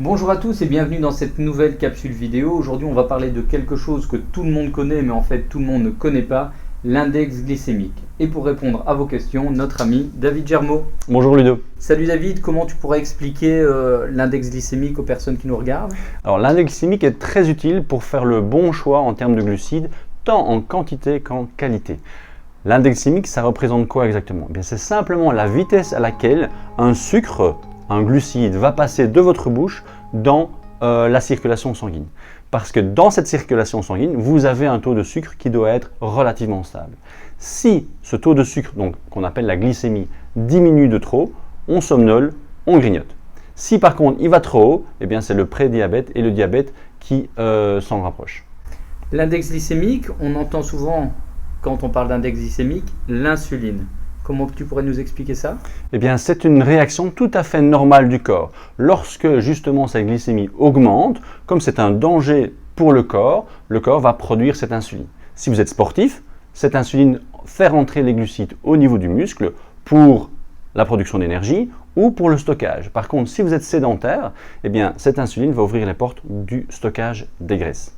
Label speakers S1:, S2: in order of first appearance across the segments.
S1: Bonjour à tous et bienvenue dans cette nouvelle capsule vidéo. Aujourd'hui on va parler de quelque chose que tout le monde connaît mais en fait tout le monde ne connaît pas, l'index glycémique. Et pour répondre à vos questions, notre ami David Germeau.
S2: Bonjour Ludo.
S1: Salut David, comment tu pourrais expliquer l'index glycémique aux personnes qui nous regardent?
S2: Alors l'index glycémique est très utile pour faire le bon choix en termes de glucides, tant en quantité qu'en qualité. L'index glycémique, ça représente quoi exactement? Bien, c'est simplement la vitesse à laquelle un sucre, un glucide, va passer de votre bouche dans la circulation sanguine. Parce que dans cette circulation sanguine, vous avez un taux de sucre qui doit être relativement stable. Si ce taux de sucre, donc qu'on appelle la glycémie, diminue de trop, on somnole, on grignote. Si par contre il va trop haut, eh bien c'est le prédiabète et le diabète qui s'en rapprochent.
S1: L'index glycémique, on entend souvent, quand on parle d'index glycémique, l'insuline. Comment tu pourrais nous expliquer ça?
S2: Eh bien, c'est une réaction tout à fait normale du corps. Lorsque justement cette glycémie augmente, comme c'est un danger pour le corps va produire cette insuline. Si vous êtes sportif, cette insuline fait rentrer les glucides au niveau du muscle pour la production d'énergie ou pour le stockage. Par contre, si vous êtes sédentaire, eh bien, cette insuline va ouvrir les portes du stockage des graisses.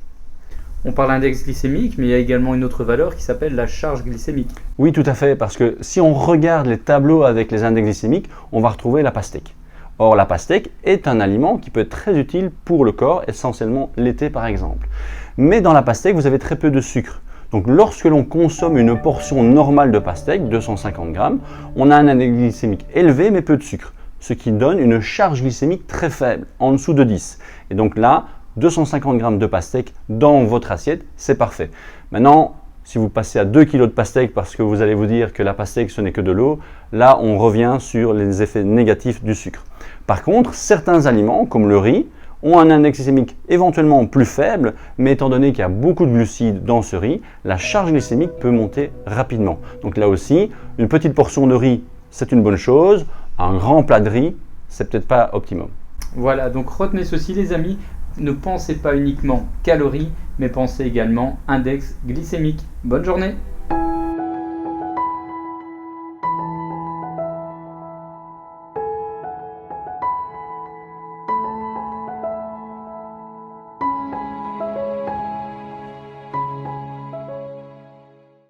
S1: On parle d'index glycémique, mais il y a également une autre valeur qui s'appelle la charge glycémique.
S2: Oui, tout à fait, parce que si on regarde les tableaux avec les index glycémiques, on va retrouver la pastèque. Or, la pastèque est un aliment qui peut être très utile pour le corps, essentiellement l'été par exemple. Mais dans la pastèque, vous avez très peu de sucre. Donc, lorsque l'on consomme une portion normale de pastèque, 250 grammes, on a un index glycémique élevé mais peu de sucre, ce qui donne une charge glycémique très faible, en dessous de 10. Et donc là, 250 grammes de pastèque dans votre assiette, c'est parfait. Maintenant, si vous passez à 2 kg de pastèque parce que vous allez vous dire que la pastèque ce n'est que de l'eau, là on revient sur les effets négatifs du sucre. Par contre, certains aliments comme le riz ont un index glycémique éventuellement plus faible, mais étant donné qu'il y a beaucoup de glucides dans ce riz, la charge glycémique peut monter rapidement. Donc là aussi, une petite portion de riz, c'est une bonne chose. Un grand plat de riz, c'est peut-être pas optimum.
S1: Voilà, donc retenez ceci les amis. Ne pensez pas uniquement calories, mais pensez également index glycémique. Bonne journée!